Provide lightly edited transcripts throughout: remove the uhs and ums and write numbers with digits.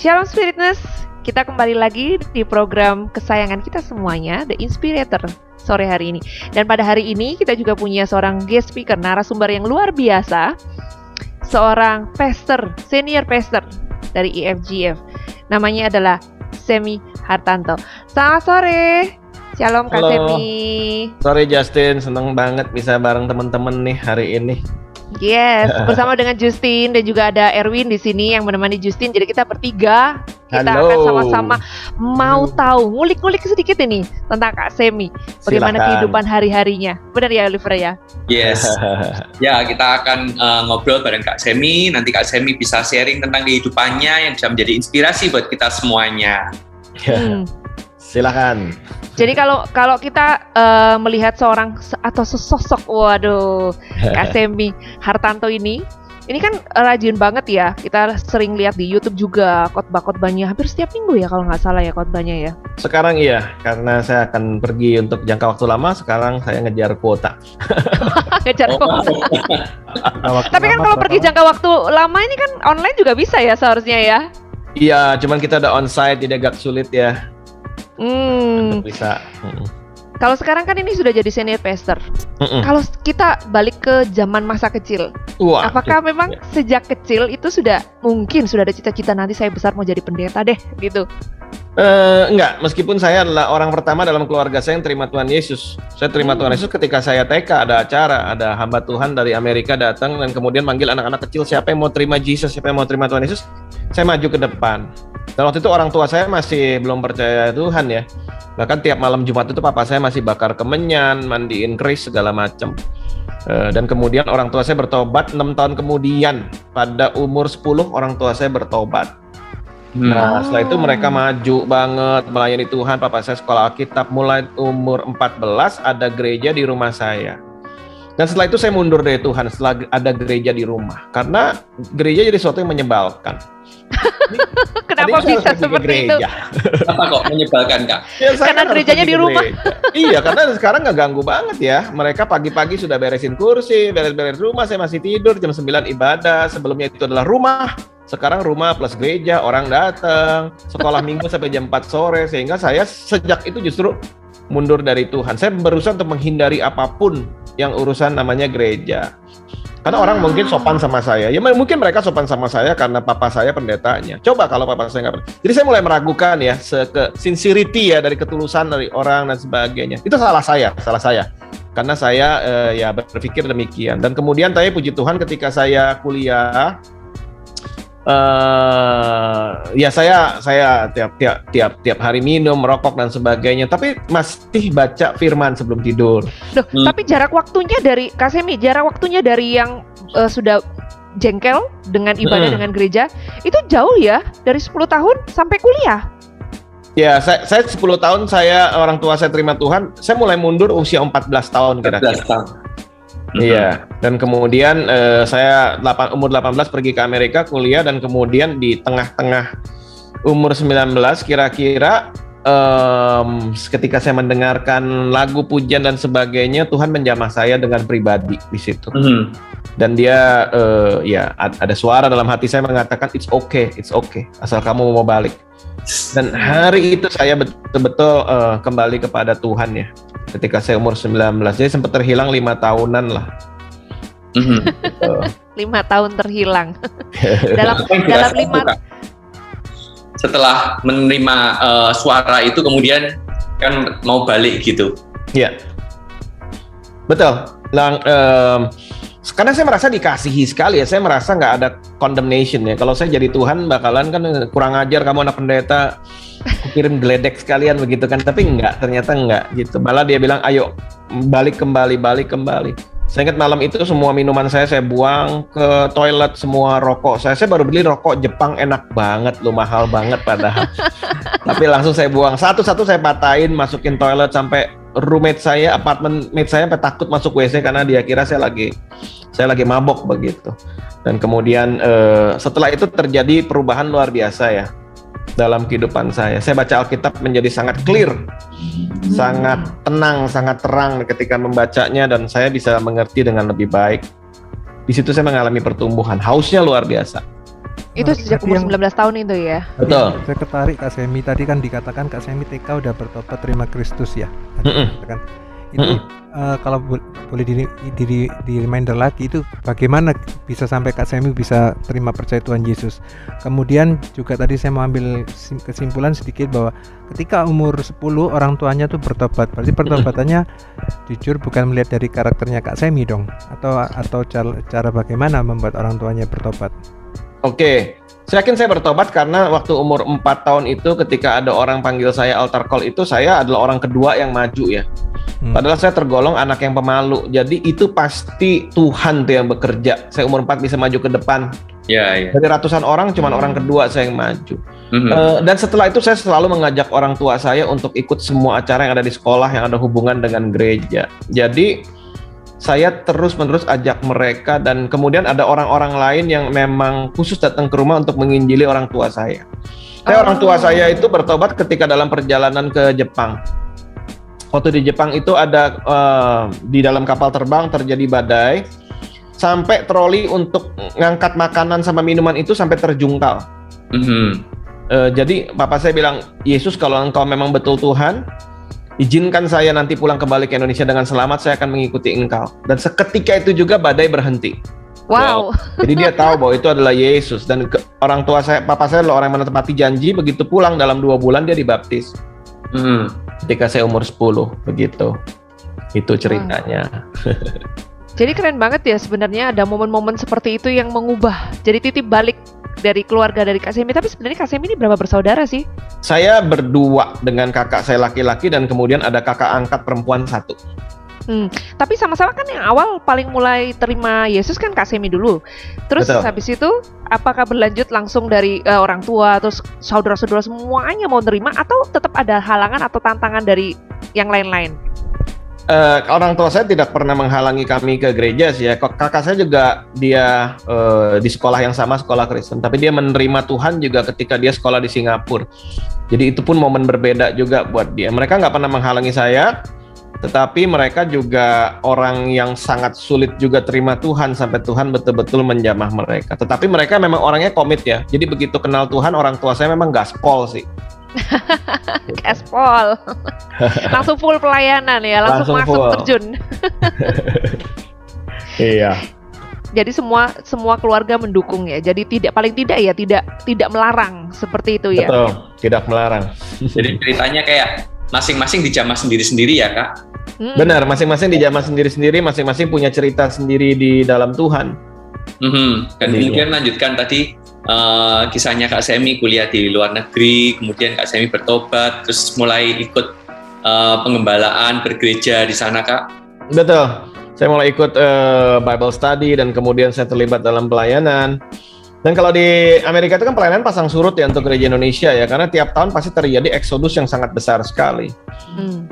Shalom Spiritness, kita kembali lagi di program kesayangan kita semuanya, The Inspirator, sore hari ini. Dan pada hari ini kita juga punya seorang guest speaker, narasumber yang luar biasa, seorang pastor, senior pastor dari EFGF. Namanya adalah Semi Hartanto. Selamat sore, Shalom Kak Semi. Sore Justin, seneng banget bisa bareng teman-teman nih hari ini. Yes, bersama dengan Justin dan juga ada Erwin di sini yang menemani Justin. Jadi kita bertiga, kita akan sama-sama mau tahu, ngulik-ngulik sedikit ini tentang Kak Semi. Bagaimana kehidupan hari-harinya. Benar ya Oliver ya? Yes. Ya, kita akan ngobrol bareng Kak Semi. Nanti Kak Semi bisa sharing tentang kehidupannya yang bisa menjadi inspirasi buat kita semuanya. Silakan. Jadi kalau kita melihat seorang atau sesosok, waduh, Kak Semi Hartanto ini kan rajin banget ya. Kita sering lihat di YouTube juga khotbah-khotbahnya hampir setiap minggu ya kalau nggak salah ya khotbahnya ya. Sekarang iya, karena saya akan pergi untuk jangka waktu lama. Sekarang saya ngejar kuota. Ngejar kuota. Tapi kan kalau pergi jangka waktu lama ini kan online juga bisa ya seharusnya ya. Iya, cuman kita ada onsite jadi agak sulit ya. Bisa. Kalau sekarang kan ini sudah jadi senior pastor. Kalau kita balik ke zaman masa kecil, apakah memang sejak kecil itu sudah ada cita-cita nanti saya besar mau jadi pendeta deh gitu? Enggak, meskipun saya adalah orang pertama dalam keluarga saya yang terima Tuhan Yesus. Saya terima Tuhan Yesus ketika saya TK, ada acara, ada hamba Tuhan dari Amerika datang dan kemudian manggil anak-anak kecil, siapa yang mau terima Jesus, siapa yang mau terima Tuhan Yesus. Saya maju ke depan. Dan waktu itu orang tua saya masih belum percaya Tuhan ya. Bahkan tiap malam Jumat itu papa saya masih bakar kemenyan, mandiin keris segala macam. Dan kemudian orang tua saya bertobat 6 tahun kemudian. Pada umur 10 orang tua saya bertobat. Nah setelah itu mereka maju banget melayani Tuhan. Papa saya sekolah Alkitab. Mulai umur 14 ada gereja di rumah saya. Dan setelah itu saya mundur dari Tuhan setelah ada gereja di rumah. Karena gereja jadi sesuatu yang menyebalkan. Kenapa bisa seperti itu? Apa kok menyebalkan Kak? Ya, karena gerejanya di rumah. Iya, karena sekarang nggak ganggu banget ya. Mereka pagi-pagi sudah beresin kursi, beres-beres rumah, saya masih tidur, jam 9 ibadah. Sebelumnya itu adalah rumah. Sekarang rumah plus gereja, orang datang, sekolah minggu sampai jam 4 sore. Sehingga saya sejak itu justru mundur dari Tuhan. Saya berusaha untuk menghindari apapun yang urusan namanya gereja. Karena orang mungkin sopan sama saya. Ya mungkin mereka sopan sama saya karena papa saya pendetanya. Coba kalau papa saya nggak. Jadi saya mulai meragukan ya, sincerity ya, dari ketulusan dari orang dan sebagainya. Itu salah saya. Karena saya ya berpikir demikian. Dan kemudian saya puji Tuhan ketika saya kuliah, ya saya tiap hari minum, merokok dan sebagainya, tapi masih baca firman sebelum tidur. Tapi jarak waktunya dari Kak Semi, dari yang sudah jengkel dengan ibadah dengan gereja itu jauh ya, dari 10 tahun sampai kuliah. Ya, saya 10 tahun orang tua saya terima Tuhan, saya mulai mundur usia 14 tahun kira-kira. 14 tahun. Iya, dan kemudian saya umur 18 pergi ke Amerika kuliah, dan kemudian di tengah-tengah umur 19 kira-kira ketika saya mendengarkan lagu pujian dan sebagainya, Tuhan menjamah saya dengan pribadi di situ. Dan dia ya ada suara dalam hati saya mengatakan it's okay, asal kamu mau balik. Dan hari itu saya betul-betul kembali kepada Tuhan ya. Ketika saya umur 19, jadi sempat terhilang 5 tahunan lah. 5 tahun terhilang. dalam 5. Setelah menerima suara itu kemudian kan mau balik gitu. Iya. Betul. Karena saya merasa dikasihi sekali ya. Saya merasa nggak ada condemnation ya. Kalau saya jadi Tuhan bakalan kan kurang ajar kamu anak pendeta, aku kirim geledek sekalian begitu kan. Tapi ternyata enggak gitu. Malah dia bilang ayo balik kembali. Saya ingat malam itu semua minuman saya buang ke toilet, semua rokok saya baru beli rokok Jepang enak banget loh, mahal banget padahal. Tapi langsung saya buang satu-satu, saya patahin, masukin toilet, sampai roommate saya, apartemen mate saya sampai takut masuk WC karena dia kira saya lagi mabok begitu. Dan kemudian setelah itu terjadi perubahan luar biasa ya dalam kehidupan saya. Saya baca Alkitab menjadi sangat clear, sangat tenang, sangat terang ketika membacanya, dan saya bisa mengerti dengan lebih baik. Di situ saya mengalami pertumbuhan, hausnya luar biasa. Itu sejak umur 19 tahun itu ya? Betul. Saya ketarik Kak Semi, tadi kan dikatakan Kak Semi TK udah bertobat terima Kristus ya. Kan itu kalau boleh di reminder lagi, itu bagaimana bisa sampai Kak Semi bisa terima percaya Tuhan Yesus. Kemudian juga tadi saya mau ambil kesimpulan sedikit bahwa ketika umur 10 orang tuanya tuh bertobat, berarti pertobatannya jujur bukan melihat dari karakternya Kak Semi dong, atau cara bagaimana membuat orang tuanya bertobat. Oke, saya yakin saya bertobat karena waktu umur 4 tahun itu ketika ada orang panggil saya altar call itu, saya adalah orang kedua yang maju ya. Padahal saya tergolong anak yang pemalu. Jadi itu pasti Tuhan tuh yang bekerja. Saya umur 4 bisa maju ke depan. Ya. Dari ratusan orang, cuman orang kedua saya yang maju. Dan setelah itu saya selalu mengajak orang tua saya untuk ikut semua acara yang ada di sekolah yang ada hubungan dengan gereja. Jadi saya terus-menerus ajak mereka, dan kemudian ada orang-orang lain yang memang khusus datang ke rumah untuk menginjili orang tua saya. Orang tua saya itu bertobat ketika dalam perjalanan ke Jepang. Waktu di Jepang itu ada di dalam kapal terbang terjadi badai, sampai troli untuk ngangkat makanan sama minuman itu sampai terjungkal. Jadi papa saya bilang, Yesus kalau engkau memang betul Tuhan, izinkan saya nanti pulang kembali ke Indonesia dengan selamat, saya akan mengikuti engkau. Dan seketika itu juga badai berhenti. Wow. Jadi dia tahu bahwa itu adalah Yesus. Dan orang tua saya, papa saya adalah orang yang menepati janji. Begitu pulang dalam 2 bulan dia dibaptis. Ketika saya umur 10, begitu. Itu ceritanya. Jadi keren banget ya sebenarnya ada momen-momen seperti itu yang mengubah. Jadi titik balik dari keluarga dari Kak Semi. Tapi sebenarnya Kak Semi ini berapa bersaudara sih? Saya berdua dengan kakak saya laki-laki, dan kemudian ada kakak angkat perempuan 1. Tapi sama-sama kan yang awal paling mulai terima Yesus kan Kak Semi dulu. Terus Betul. habis itu apakah berlanjut langsung dari orang tua, terus saudara-saudara semuanya mau terima, atau tetap ada halangan atau tantangan dari yang lain-lain? Orang tua saya tidak pernah menghalangi kami ke gereja sih ya. Kakak saya juga dia di sekolah yang sama, sekolah Kristen, tapi dia menerima Tuhan juga ketika dia sekolah di Singapura. Jadi itu pun momen berbeda juga buat dia. Mereka nggak pernah menghalangi saya, tetapi mereka juga orang yang sangat sulit juga terima Tuhan sampai Tuhan betul-betul menjamah mereka. Tetapi mereka memang orangnya komit ya. Jadi begitu kenal Tuhan, orang tua saya memang gaspol sih. Gaspol. Langsung full pelayanan ya, langsung masuk full. terjun. Iya. Jadi semua keluarga mendukung ya. Jadi paling tidak ya tidak melarang seperti itu ya. Betul, tidak melarang. Jadi ceritanya kayak masing-masing dijamah sendiri-sendiri ya Kak? Benar, masing-masing dijamah sendiri-sendiri, masing-masing punya cerita sendiri di dalam Tuhan. Dan kemudian lanjutkan tadi kisahnya Kak Semi kuliah di luar negeri, kemudian Kak Semi bertobat, terus mulai ikut pengembalaan bergereja di sana Kak? Betul, saya mulai ikut Bible study, dan kemudian saya terlibat dalam pelayanan. Dan kalau di Amerika itu kan pelayanan pasang surut ya untuk gereja Indonesia ya, karena tiap tahun pasti terjadi eksodus yang sangat besar sekali.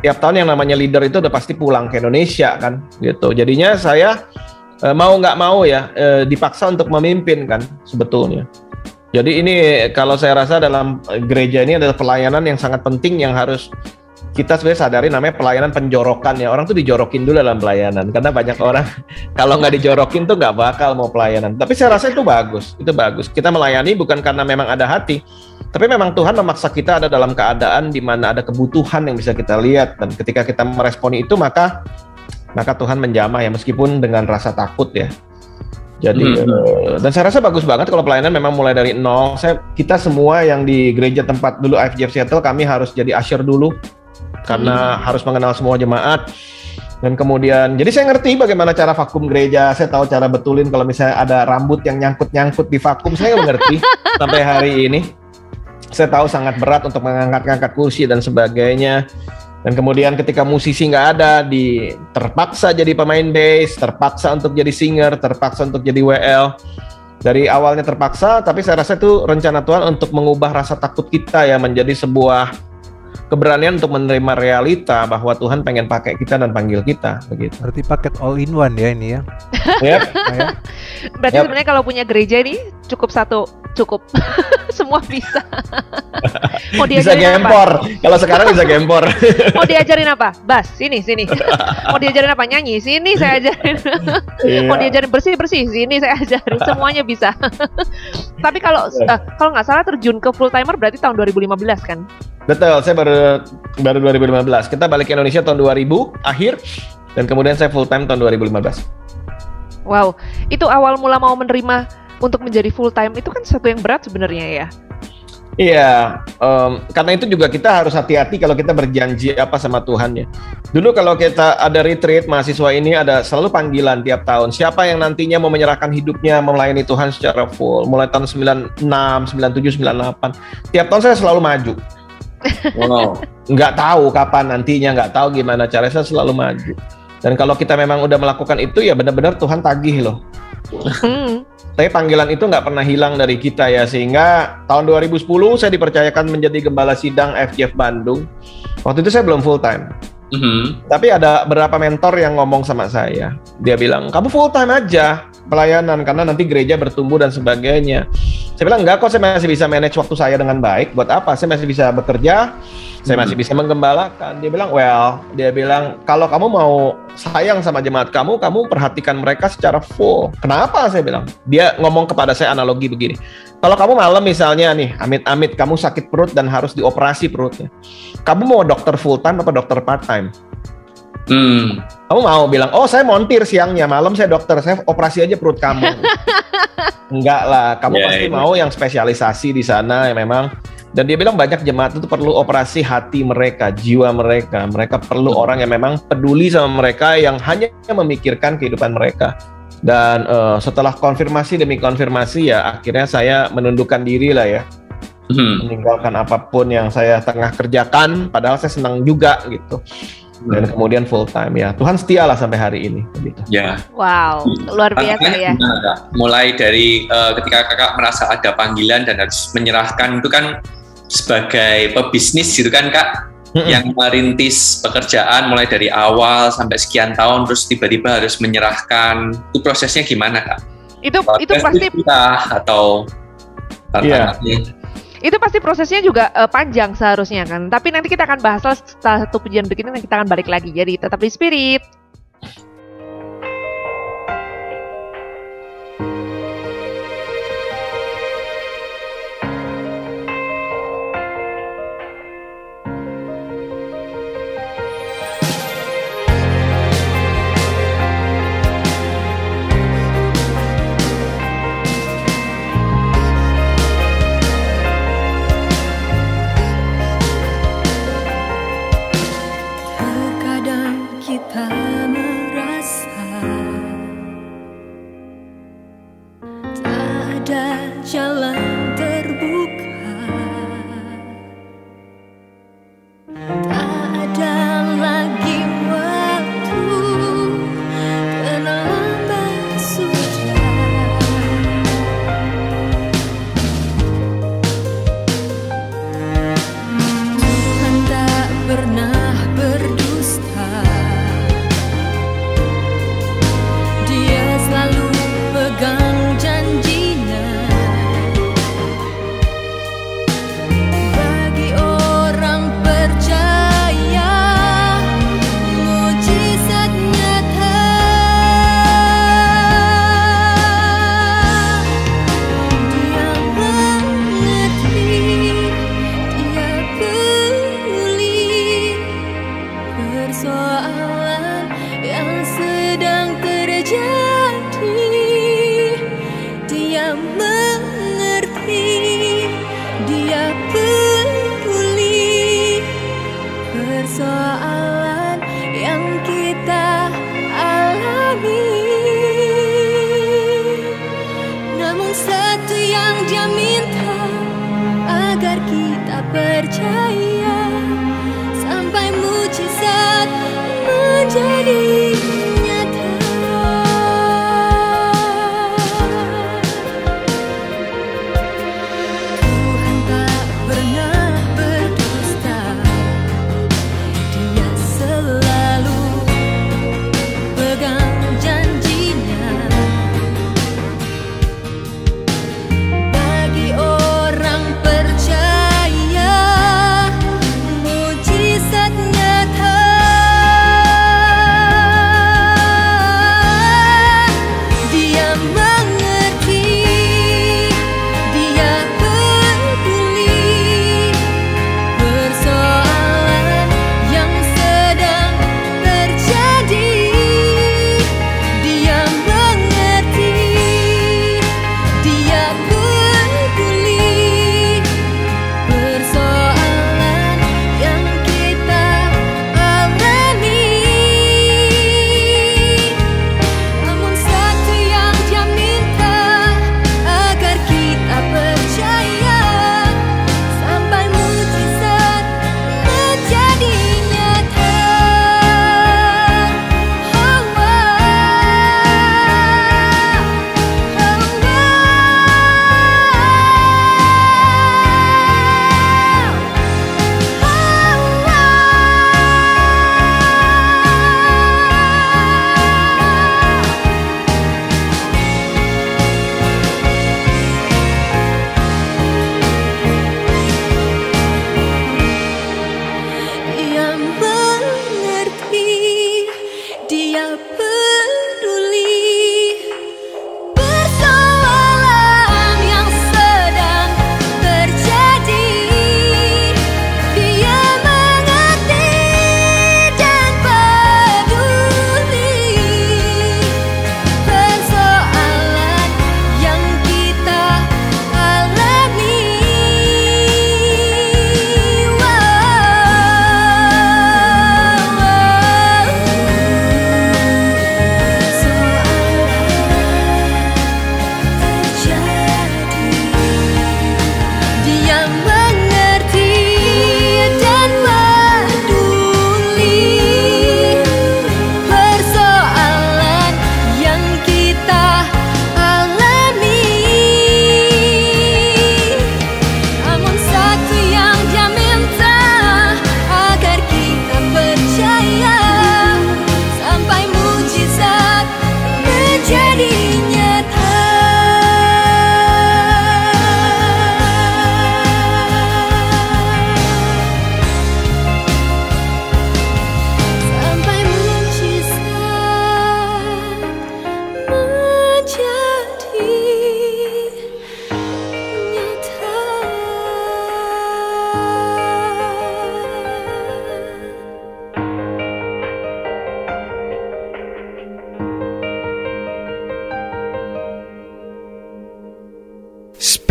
Tiap tahun yang namanya leader itu udah pasti pulang ke Indonesia kan, gitu. Jadinya saya mau nggak mau ya dipaksa untuk memimpin kan sebetulnya. Jadi ini kalau saya rasa dalam gereja ini adalah pelayanan yang sangat penting yang harus kita sebenarnya sadari, namanya pelayanan penjorokan ya. Orang tuh dijorokin dulu dalam pelayanan, karena banyak orang kalau nggak dijorokin tuh nggak bakal mau pelayanan. Tapi saya rasa itu bagus, Kita melayani bukan karena memang ada hati, tapi memang Tuhan memaksa kita ada dalam keadaan di mana ada kebutuhan yang bisa kita lihat, dan ketika kita meresponi itu maka Tuhan menjamah ya, meskipun dengan rasa takut ya. Jadi dan saya rasa bagus banget kalau pelayanan memang mulai dari nol. Kita semua yang di gereja tempat dulu IFGF Seattle, kami harus jadi usher dulu karena harus mengenal semua jemaat. Dan kemudian jadi saya ngerti bagaimana cara vakum gereja. Saya tahu cara betulin kalau misalnya ada rambut yang nyangkut di vakum. Saya mengerti sampai hari ini. Saya tahu sangat berat untuk mengangkat kursi dan sebagainya. Dan kemudian ketika musisi nggak ada, terpaksa jadi pemain bass, terpaksa untuk jadi singer, terpaksa untuk jadi WL. Dari awalnya terpaksa, tapi saya rasa itu rencana Tuhan untuk mengubah rasa takut kita ya menjadi sebuah keberanian untuk menerima realita bahwa Tuhan pengen pakai kita dan panggil kita, begitu. Berarti paket all in one ya ini ya. Yep. Berarti sebenarnya kalau punya gereja ini cukup Semua bisa. Mau Bisa diajarin gempor. apa? Kalau sekarang bisa gempor. Mau diajarin apa? Bass, sini. Mau diajarin apa? Nyanyi, sini saya ajarin. Mau diajarin bersih, sini saya ajarin. Semuanya bisa. Tapi kalau nggak salah terjun ke full timer berarti tahun 2015 kan? Betul, saya baru 2015. Kita balik ke Indonesia tahun 2000 akhir, dan kemudian saya full time tahun 2015. Wow, itu awal mula mau menerima untuk menjadi full time itu kan sesuatu yang berat sebenarnya ya. Iya, karena itu juga kita harus hati-hati kalau kita berjanji apa sama Tuhan ya. Dulu kalau kita ada retreat, mahasiswa ini ada selalu panggilan tiap tahun. Siapa yang nantinya mau menyerahkan hidupnya, melayani Tuhan secara full. Mulai tahun 96, 97, 98. Tiap tahun saya selalu maju. Wow. Nggak tahu kapan nantinya, nggak tahu gimana caranya, saya selalu maju. Dan kalau kita memang udah melakukan itu, ya benar-benar Tuhan tagih loh. Tapi panggilan itu nggak pernah hilang dari kita ya, sehingga tahun 2010 saya dipercayakan menjadi gembala sidang FGF Bandung. Waktu itu saya belum full time. Tapi ada beberapa mentor yang ngomong sama saya. Dia bilang, kamu full time aja pelayanan, karena nanti gereja bertumbuh dan sebagainya. Saya bilang, enggak kok, saya masih bisa manage waktu saya dengan baik. Buat apa? Saya masih bisa bekerja, saya masih bisa menggembalakan. Dia bilang, kalau kamu mau sayang sama jemaat kamu perhatikan mereka secara full. Kenapa? Saya bilang. Dia ngomong kepada saya analogi begini. Kalau kamu malam misalnya nih, amit-amit kamu sakit perut dan harus dioperasi perutnya. Kamu mau dokter full time apa dokter part time? Kamu mau bilang, oh saya montir siangnya, malam saya dokter, saya operasi aja perut kamu. Enggak lah, kamu pasti mau yang spesialisasi di sana ya memang. Dan dia bilang banyak jemaat itu perlu operasi hati mereka, jiwa mereka. Mereka perlu orang yang memang peduli sama mereka, yang hanya memikirkan kehidupan mereka. Dan setelah konfirmasi demi konfirmasi ya akhirnya saya menundukkan diri lah ya. Meninggalkan apapun yang saya tengah kerjakan, padahal saya senang juga gitu. Dan kemudian full time ya. Tuhan setia lah sampai hari ini gitu. Ya. Wow, luar biasa ya. Mulai dari ketika kakak merasa ada panggilan dan harus menyerahkan, itu kan sebagai pebisnis gitu kan kak, yang merintis pekerjaan mulai dari awal sampai sekian tahun, terus tiba-tiba harus menyerahkan, itu prosesnya gimana kak? Itu pasti atau tantangannya? Itu pasti prosesnya juga panjang seharusnya kan. Tapi nanti kita akan bahas setelah satu pujian berikutnya, kita akan balik lagi. Jadi tetap di Spirit. Sampai mujizat menjadi nyata.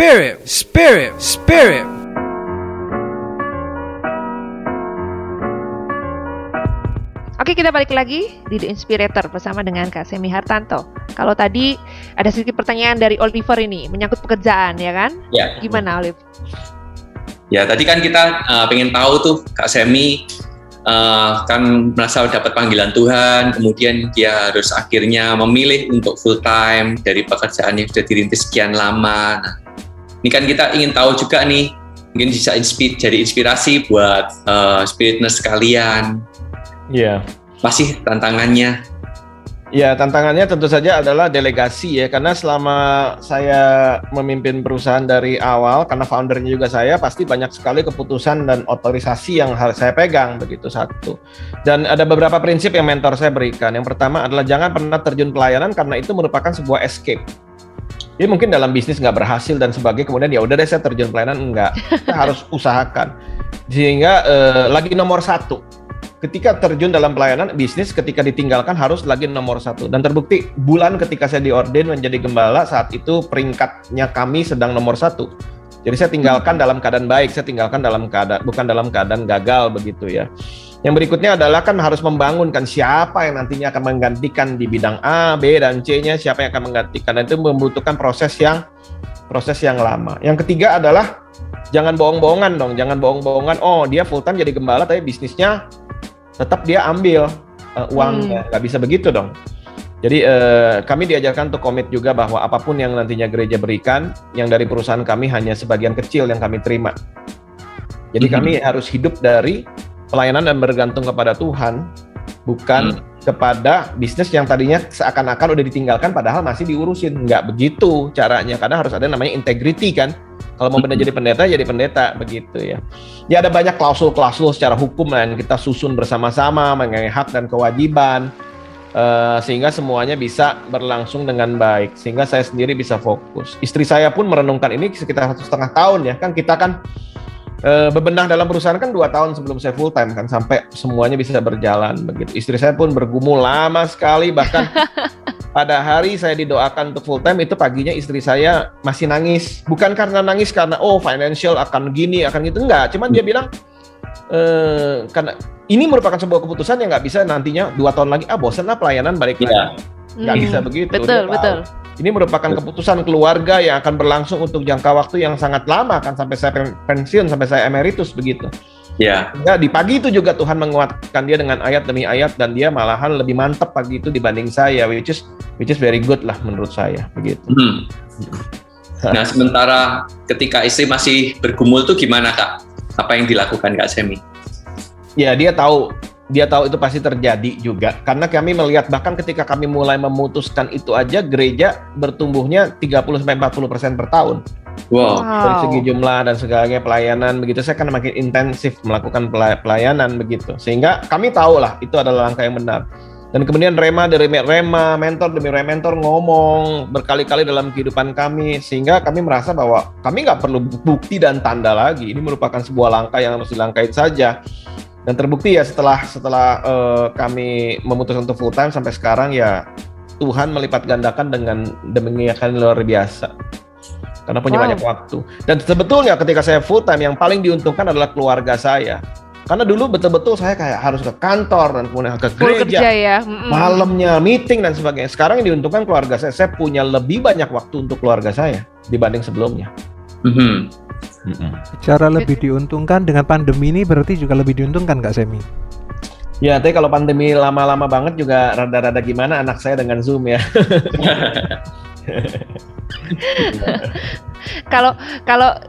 Spirit. Oke, kita balik lagi di The Inspirator bersama dengan Kak Semi Hartanto. Kalau tadi ada sedikit pertanyaan dari Oliver ini, menyangkut pekerjaan, ya kan? Ya. Gimana, Olive? Ya, tadi kan kita pengen tahu tuh Kak Semi kan merasa dapat panggilan Tuhan, kemudian dia harus akhirnya memilih untuk full time dari pekerjaan yang sudah dirintis sekian lama. Nah, ini kan kita ingin tahu juga nih, mungkin bisa jadi inspirasi buat spiritness kalian. Iya. Masih tantangannya? Ya, tantangannya tentu saja adalah delegasi ya, karena selama saya memimpin perusahaan dari awal, karena foundernya juga saya, pasti banyak sekali keputusan dan otorisasi yang harus saya pegang, begitu satu. Dan ada beberapa prinsip yang mentor saya berikan. Yang pertama adalah jangan pernah terjun pelayanan karena itu merupakan sebuah escape. Jadi mungkin dalam bisnis nggak berhasil dan sebagainya, kemudian ya udah deh saya terjun pelayanan, enggak. Kita harus usahakan. Sehingga lagi nomor satu. Ketika terjun dalam pelayanan bisnis, ketika ditinggalkan harus lagi nomor satu. Dan terbukti bulan ketika saya diorden menjadi gembala, saat itu peringkatnya kami sedang nomor satu. Jadi saya tinggalkan dalam keadaan baik, saya tinggalkan bukan dalam keadaan gagal begitu ya. Yang berikutnya adalah kan harus membangunkan siapa yang nantinya akan menggantikan di bidang A, B, dan C-nya, siapa yang akan menggantikan. Dan itu membutuhkan proses yang lama. Yang ketiga adalah jangan bohong-bohongan dong, jangan bohong-bohongan. Oh, dia full time jadi gembala tapi bisnisnya tetap dia ambil uangnya, nggak bisa begitu dong. Jadi kami diajarkan untuk komit juga bahwa apapun yang nantinya gereja berikan, yang dari perusahaan kami hanya sebagian kecil yang kami terima. Jadi kami harus hidup dari pelayanan dan bergantung kepada Tuhan, bukan kepada bisnis yang tadinya seakan-akan udah ditinggalkan padahal masih diurusin. Nggak begitu caranya, karena harus ada namanya integrity kan. Kalau mau jadi pendeta begitu ya. Ya ada banyak klausul-klausul secara hukum yang kita susun bersama-sama mengenai hak dan kewajiban sehingga semuanya bisa berlangsung dengan baik, sehingga saya sendiri bisa fokus. Istri saya pun merenungkan ini sekitar 1,5 tahun ya. Kan kita kan bebenah dalam perusahaan kan 2 tahun sebelum saya full time kan, sampai semuanya bisa berjalan begitu. Istri saya pun bergumul lama sekali, bahkan pada hari saya didoakan untuk full time itu paginya istri saya masih nangis. Bukan karena nangis karena financial akan gini akan gitu, enggak. Cuman dia bilang karena ini merupakan sebuah keputusan yang nggak bisa nantinya 2 tahun lagi bosan lah pelayanan balik lagi. Nggak bisa begitu. Betul. Ini merupakan keputusan keluarga yang akan berlangsung untuk jangka waktu yang sangat lama, kan sampai saya pensiun, sampai saya emeritus begitu. Ya. Nah, di pagi itu juga Tuhan menguatkan dia dengan ayat demi ayat, dan dia malahan lebih mantap pagi itu dibanding saya, which is very good lah menurut saya begitu. Nah, sementara ketika istri masih bergumul tuh gimana Kak? Apa yang dilakukan Kak Semi? Ya, dia tahu itu pasti terjadi juga, karena kami melihat bahkan ketika kami mulai memutuskan itu aja gereja bertumbuhnya 30-40% per tahun. Wow. Dari segi jumlah dan segalanya, pelayanan begitu, saya kan makin intensif melakukan pelayanan begitu, sehingga kami tahu lah itu adalah langkah yang benar. Dan kemudian rema demi rema, mentor demi mentor ngomong berkali-kali dalam kehidupan kami, sehingga kami merasa bahwa kami nggak perlu bukti dan tanda lagi. Ini merupakan sebuah langkah yang harus dilangkahi saja. Dan terbukti ya setelah kami memutuskan untuk full time sampai sekarang ya Tuhan melipat gandakan dengan demikian luar biasa. Karena punya banyak waktu. Dan sebetulnya ketika saya full time yang paling diuntungkan adalah keluarga saya. Karena dulu betul-betul saya kayak harus ke kantor dan kemudian ke gereja, ya. Malamnya meeting dan sebagainya. Sekarang yang diuntungkan keluarga saya punya lebih banyak waktu untuk keluarga saya dibanding sebelumnya. Cara lebih diuntungkan dengan pandemi ini berarti juga lebih diuntungkan Kak Semi? Ya, tapi kalau pandemi lama-lama banget juga rada-rada gimana anak saya dengan Zoom ya. Kalau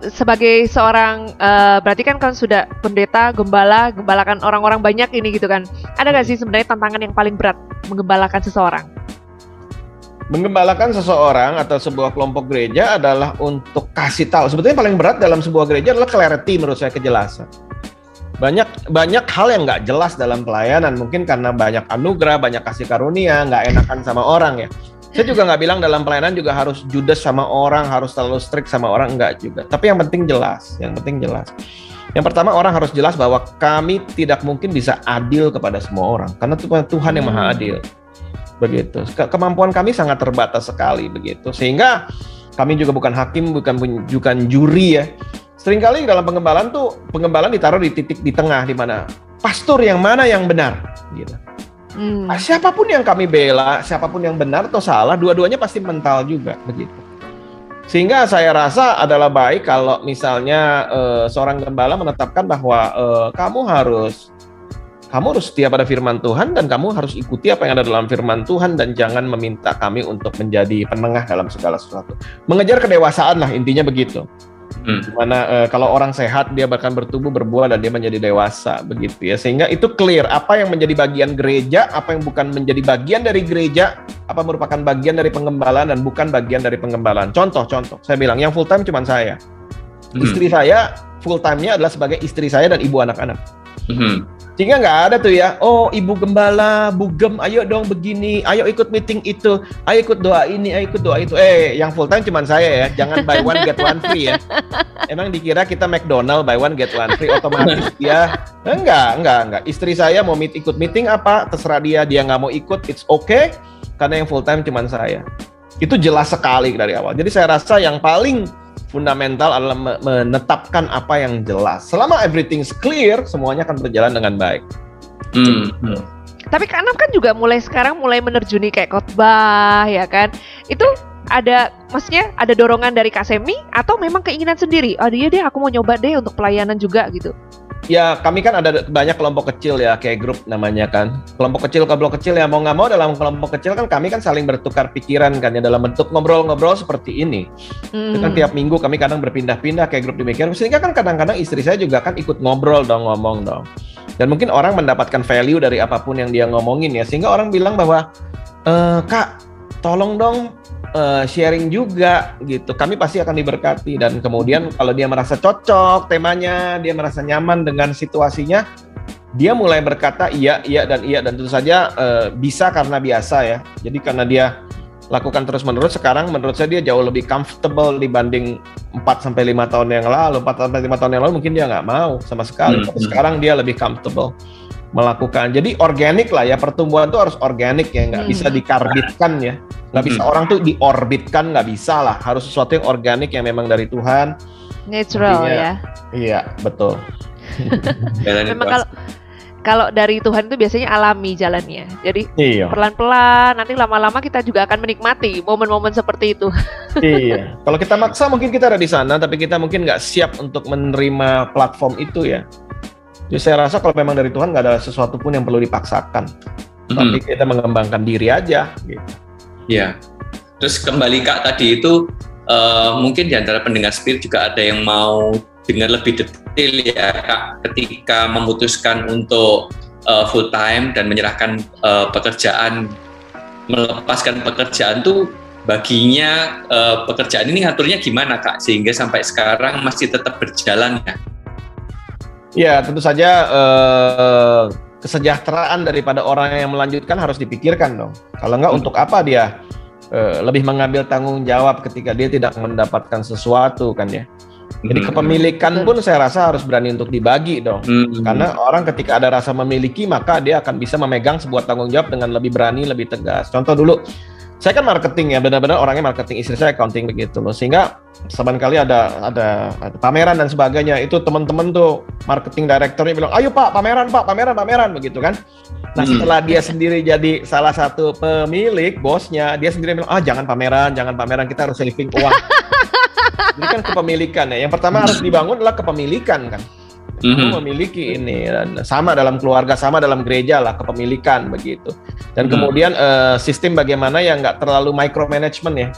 sebagai seorang berarti kan sudah pendeta, gembalakan orang-orang banyak ini gitu kan. Ada nggak sih sebenarnya tantangan yang paling berat menggembalakan seseorang? Menggembalakan seseorang atau sebuah kelompok gereja adalah untuk kasih tahu. Sebetulnya paling berat dalam sebuah gereja adalah clarity, menurut saya, kejelasan. Banyak hal yang nggak jelas dalam pelayanan, mungkin karena banyak anugerah, banyak kasih karunia, nggak enakan sama orang ya. Saya juga nggak bilang dalam pelayanan juga harus judes sama orang, harus terlalu strict sama orang, enggak juga. Tapi yang penting jelas, Yang pertama, orang harus jelas bahwa kami tidak mungkin bisa adil kepada semua orang, karena Tuhan yang maha adil. Begitu. Kemampuan kami sangat terbatas sekali begitu. Sehingga Kami juga bukan hakim, bukan juri ya. Seringkali dalam penggembalaan ditaruh di titik di tengah, di mana pastor yang mana yang benar gitu. Siapapun yang kami bela, siapapun yang benar atau salah, dua-duanya pasti mental juga begitu. Sehingga saya rasa adalah baik kalau misalnya seorang gembala menetapkan bahwa kamu harus setia pada firman Tuhan dan kamu harus ikuti apa yang ada dalam firman Tuhan dan jangan meminta kami untuk menjadi penengah dalam segala sesuatu. Mengejar kedewasaan lah intinya begitu. Dimana kalau orang sehat dia bahkan bertumbuh berbuah dan dia menjadi dewasa begitu ya, sehingga itu clear apa yang menjadi bagian gereja, apa yang bukan menjadi bagian dari gereja, apa merupakan bagian dari penggembalaan dan bukan bagian dari penggembalaan. Contoh saya bilang yang full time cuma saya, istri saya full time-nya adalah sebagai istri saya dan ibu anak-anak. Sehingga nggak ada tuh ya, oh ibu gembala, bugem, ayo dong begini, ayo ikut meeting itu, ayo ikut doa ini, ayo ikut doa itu. Yang full time cuman saya ya, jangan buy one get one free ya. Emang dikira kita McDonald buy one get one free otomatis dia? Enggak. Istri saya mau ikut meeting apa, terserah dia nggak mau ikut, it's okay, karena yang full time cuman saya. Itu jelas sekali dari awal. Jadi saya rasa yang paling fundamental adalah menetapkan apa yang jelas. Selama everything's clear, semuanya akan berjalan dengan baik. Tapi Kak Anam kan juga sekarang mulai menerjuni kayak khotbah, ya kan? Itu maksudnya ada dorongan dari Kak Semi atau memang keinginan sendiri? Oh iya deh, aku mau nyoba deh untuk pelayanan juga gitu. Ya, kami kan ada banyak kelompok kecil ya, kayak grup namanya kan. Kelompok kecil ya, mau nggak mau dalam kelompok kecil kan kami kan saling bertukar pikiran kan ya, dalam bentuk ngobrol-ngobrol seperti ini. Kan tiap minggu kami kadang berpindah-pindah kayak grup demikian, sehingga kan kadang-kadang istri saya juga kan ikut ngobrol dong, ngomong dong. Dan mungkin orang mendapatkan value dari apapun yang dia ngomongin ya, sehingga orang bilang bahwa, Kak, tolong dong sharing juga gitu, kami pasti akan diberkati. Dan kemudian kalau dia merasa cocok temanya, dia merasa nyaman dengan situasinya, dia mulai berkata iya dan tentu saja bisa karena biasa ya. Jadi karena dia lakukan terus-menerus, sekarang menurut saya dia jauh lebih comfortable dibanding 4-5 tahun yang lalu. 4-5 tahun yang lalu mungkin dia nggak mau sama sekali, tapi sekarang dia lebih comfortable melakukan. Jadi organik lah ya, pertumbuhan tuh harus organik ya, nggak bisa dikarbitkan ya, nggak bisa orang tuh diorbitkan, nggak bisa lah, harus sesuatu yang organik yang memang dari Tuhan, natural. Artinya, ya iya betul. Memang kalau dari Tuhan itu biasanya alami jalannya, jadi pelan-pelan, nanti lama-lama kita juga akan menikmati momen-momen seperti itu. Iya, kalau kita maksa mungkin kita ada di sana, tapi kita mungkin nggak siap untuk menerima platform itu ya. Jadi saya rasa kalau memang dari Tuhan nggak ada sesuatu pun yang perlu dipaksakan, tapi kita mengembangkan diri aja gitu. Ya, terus kembali Kak tadi itu mungkin di antara pendengar Spirit juga ada yang mau dengar lebih detail ya Kak, ketika memutuskan untuk full time dan menyerahkan pekerjaan, melepaskan pekerjaan tuh baginya pekerjaan ini ngaturnya gimana Kak, sehingga sampai sekarang masih tetap berjalan ya? Ya, tentu saja kesejahteraan daripada orang yang melanjutkan harus dipikirkan dong. Kalau enggak, untuk apa dia lebih mengambil tanggung jawab ketika dia tidak mendapatkan sesuatu kan ya. Jadi kepemilikan pun saya rasa harus berani untuk dibagi dong. Karena orang ketika ada rasa memiliki, maka dia akan bisa memegang sebuah tanggung jawab dengan lebih berani, lebih tegas. Contoh dulu, saya kan marketing ya, benar-benar orangnya marketing, istri saya accounting begitu loh. Sehingga seringkali ada pameran dan sebagainya, itu teman-teman tuh marketing directornya bilang, ayo Pak, pameran begitu kan. Nah setelah dia sendiri jadi salah satu pemilik, bosnya, dia sendiri bilang, jangan pameran, kita harus saving uang. Jadi kan kepemilikan ya, yang pertama harus dibangun adalah kepemilikan kan. Memiliki ini, dan sama dalam keluarga, sama dalam gereja lah, kepemilikan begitu. Dan kemudian sistem bagaimana yang nggak terlalu micromanagement ya.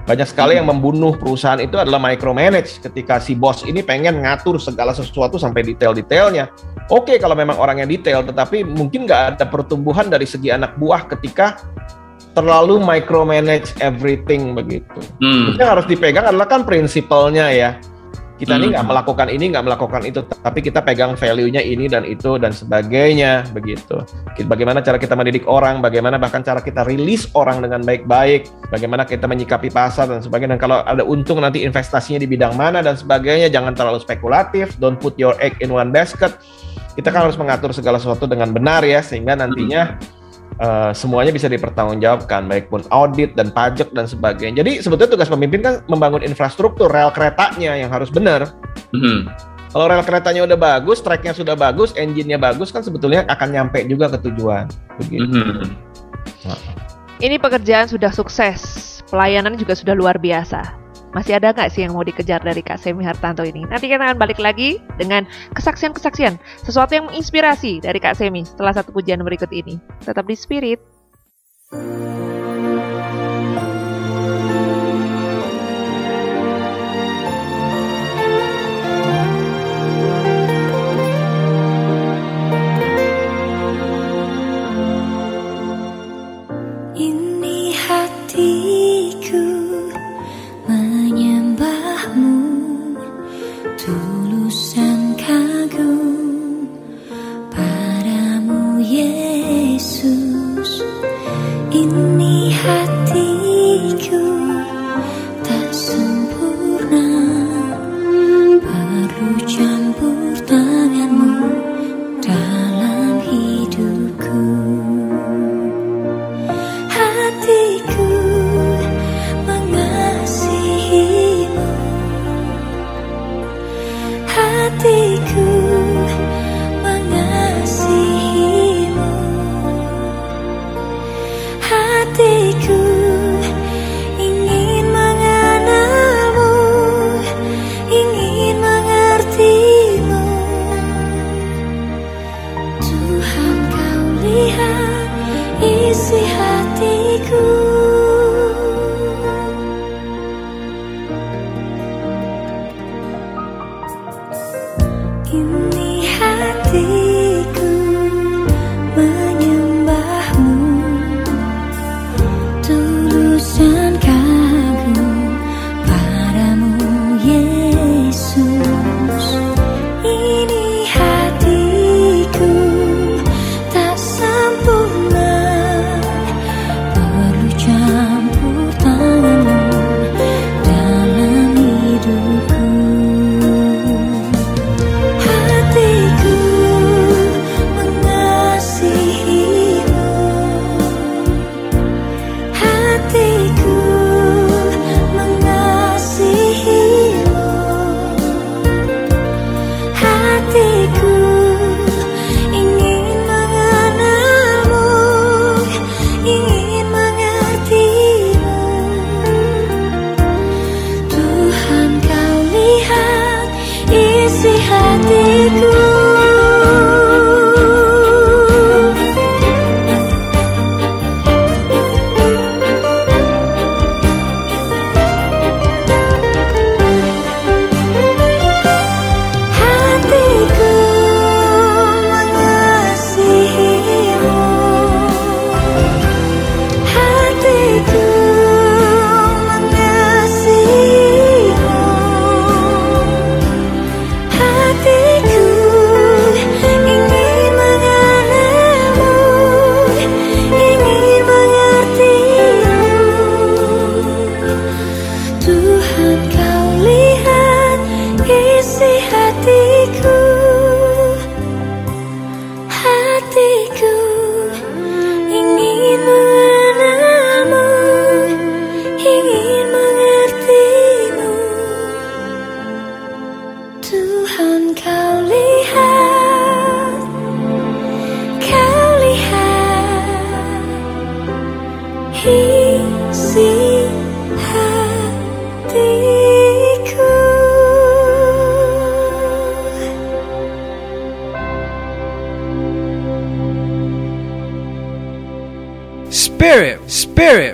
Banyak sekali yang membunuh perusahaan itu adalah micromanage, ketika si bos ini pengen ngatur segala sesuatu sampai detail-detailnya. Oke, kalau memang orangnya detail, tetapi mungkin nggak ada pertumbuhan dari segi anak buah ketika terlalu micromanage everything begitu. Yang harus dipegang adalah kan prinsipalnya ya. Kita ini nggak melakukan ini, nggak melakukan itu, tapi kita pegang value-nya ini dan itu dan sebagainya begitu. Bagaimana cara kita mendidik orang, bagaimana bahkan cara kita rilis orang dengan baik-baik, bagaimana kita menyikapi pasar dan sebagainya. Dan kalau ada untung nanti investasinya di bidang mana dan sebagainya, jangan terlalu spekulatif, don't put your egg in one basket. Kita kan harus mengatur segala sesuatu dengan benar ya, sehingga nantinya semuanya bisa dipertanggungjawabkan, baik pun audit dan pajak dan sebagainya. Jadi sebetulnya tugas pemimpin kan membangun infrastruktur rel keretanya yang harus benar. Kalau rel keretanya udah bagus, tracknya sudah bagus, engine-nya bagus, kan sebetulnya akan nyampe juga ke tujuan. Begitu. Ini pekerjaan sudah sukses, pelayanan juga sudah luar biasa. Masih ada nggak sih yang mau dikejar dari Kak Semi Hartanto ini? Nanti kita akan balik lagi dengan kesaksian-kesaksian, sesuatu yang menginspirasi dari Kak Semi setelah satu pujian berikut ini. Tetap di Spirit.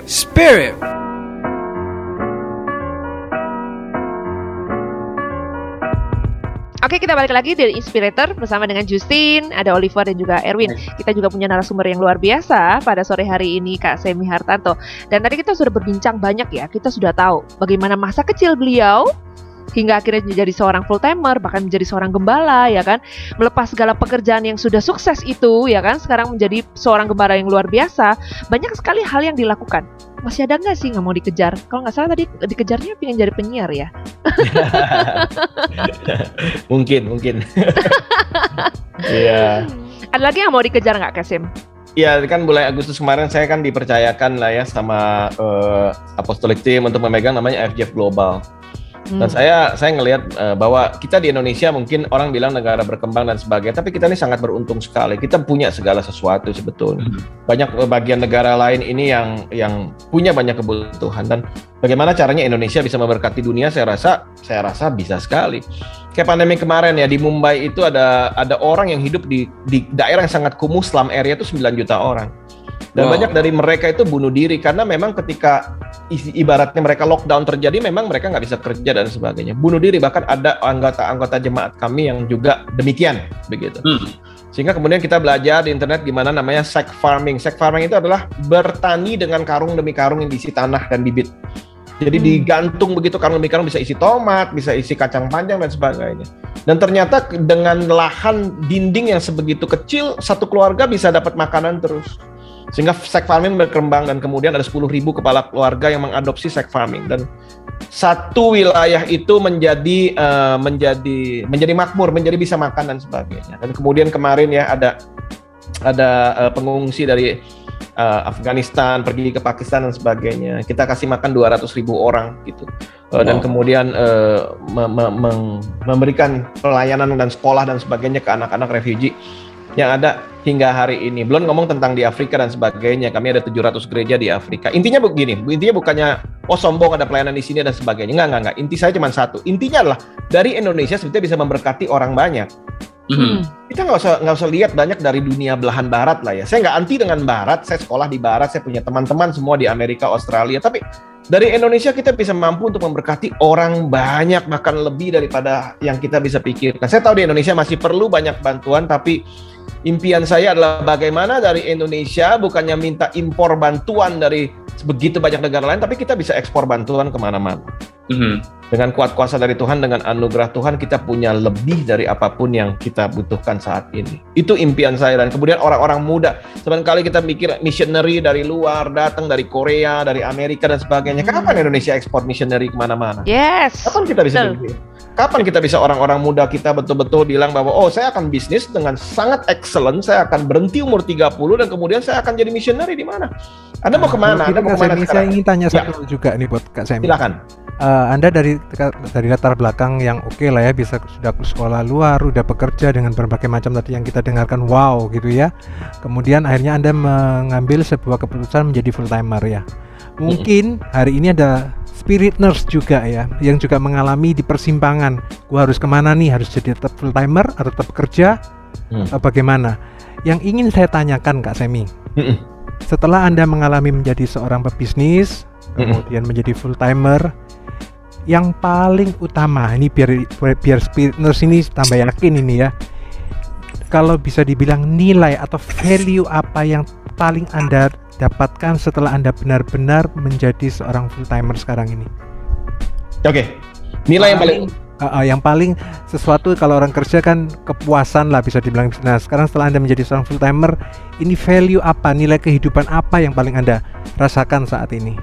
Spirit. Oke, kita balik lagi dari Inspirator bersama dengan Justin, ada Oliver dan juga Erwin. Kita juga punya narasumber yang luar biasa pada sore hari ini, Kak Semi Hartanto. Dan tadi kita sudah berbincang banyak ya, kita sudah tahu bagaimana masa kecil beliau hingga akhirnya menjadi seorang full timer, bahkan menjadi seorang gembala, ya kan, melepas segala pekerjaan yang sudah sukses itu, ya kan, sekarang menjadi seorang gembala yang luar biasa. Banyak sekali hal yang dilakukan. Masih ada nggak sih nggak mau dikejar? Kalau nggak salah tadi dikejarnya pengen jadi penyiar ya? mungkin. Iya. Ada lagi yang mau dikejar nggak, Kasim? Ya kan bulan Agustus kemarin saya kan dipercayakan lah ya sama Apostolic Team untuk memegang namanya FGF Global. Dan saya ngelihat bahwa kita di Indonesia mungkin orang bilang negara berkembang dan sebagainya, tapi kita ini sangat beruntung sekali. Kita punya segala sesuatu sebetulnya. Banyak bagian negara lain ini yang punya banyak kebutuhan, dan bagaimana caranya Indonesia bisa memberkati dunia, saya rasa bisa sekali. Kayak pandemi kemarin ya, di Mumbai itu ada orang yang hidup di daerah yang sangat kumuh, slum area itu 9 juta orang. Dan banyak dari mereka itu bunuh diri karena memang ketika ibaratnya mereka lockdown terjadi, memang mereka nggak bisa kerja dan sebagainya. Bunuh diri, bahkan ada anggota jemaat kami yang juga demikian begitu. Sehingga kemudian kita belajar di internet gimana namanya sack farming. Sack farming itu adalah bertani dengan karung demi karung yang diisi tanah dan bibit. Jadi digantung begitu, karung demi karung, bisa isi tomat, bisa isi kacang panjang dan sebagainya. Dan ternyata dengan lahan dinding yang sebegitu kecil, satu keluarga bisa dapat makanan terus. Sehingga sack farming berkembang, dan kemudian ada 10.000 kepala keluarga yang mengadopsi sack farming, dan satu wilayah itu menjadi makmur, menjadi bisa makan dan sebagainya. Dan kemudian kemarin ya ada pengungsi dari Afghanistan pergi ke Pakistan dan sebagainya. Kita kasih makan 200.000 orang gitu. Dan kemudian memberikan pelayanan dan sekolah dan sebagainya ke anak-anak refugee yang ada hingga hari ini. Belum ngomong tentang di Afrika dan sebagainya. Kami ada 700 gereja di Afrika. Intinya begini, intinya bukannya sombong ada pelayanan di sini dan sebagainya. Enggak. Inti saya cuma satu. Intinya adalah dari Indonesia sebetulnya bisa memberkati orang banyak. Kita nggak usah lihat banyak dari dunia belahan barat lah ya. Saya nggak anti dengan barat. Saya sekolah di barat. Saya punya teman-teman semua di Amerika, Australia. Tapi dari Indonesia kita bisa mampu untuk memberkati orang banyak, bahkan lebih daripada yang kita bisa pikirkan. Saya tahu di Indonesia masih perlu banyak bantuan, tapi impian saya adalah bagaimana dari Indonesia bukannya minta impor bantuan dari begitu banyak negara lain, tapi kita bisa ekspor bantuan kemana-mana. Dengan kuat kuasa dari Tuhan, dengan anugerah Tuhan, kita punya lebih dari apapun yang kita butuhkan saat ini. Itu impian saya. Dan kemudian orang-orang muda, seringkali kita mikir missionary dari luar, datang dari Korea, dari Amerika dan sebagainya. Kapan Indonesia ekspor missionary kemana-mana? Yes. Kapan kita bisa begitu? Kapan kita bisa orang-orang muda kita betul-betul bilang bahwa saya akan bisnis dengan sangat excellent, saya akan berhenti umur 30 dan kemudian saya akan jadi missionary di mana? Anda mau kemana? Anda mau kemana sekarang? Saya ingin tanya satu juga nih buat Kak Semi. Silakan. Anda dari latar belakang yang oke lah ya, bisa sudah sekolah luar, udah bekerja dengan berbagai macam tadi yang kita dengarkan, wow gitu ya. Kemudian akhirnya Anda mengambil sebuah keputusan menjadi full timer ya. Mungkin hari ini ada spirit nurse juga ya, yang juga mengalami di persimpangan. Gua harus kemana nih? Harus jadi tetap full timer atau tetap kerja? Bagaimana? Yang ingin saya tanyakan Kak Semi, setelah Anda mengalami menjadi seorang pebisnis, kemudian menjadi full timer, yang paling utama ini biar spirit nurse ini tambah yakin ini ya, kalau bisa dibilang nilai atau value apa yang paling Anda dapatkan setelah Anda benar-benar menjadi seorang full timer sekarang ini? Oke. Nilai yang paling sesuatu, kalau orang kerja kan kepuasan lah bisa dibilang. Nah sekarang setelah Anda menjadi seorang full timer, ini value apa, nilai kehidupan apa yang paling Anda rasakan saat ini?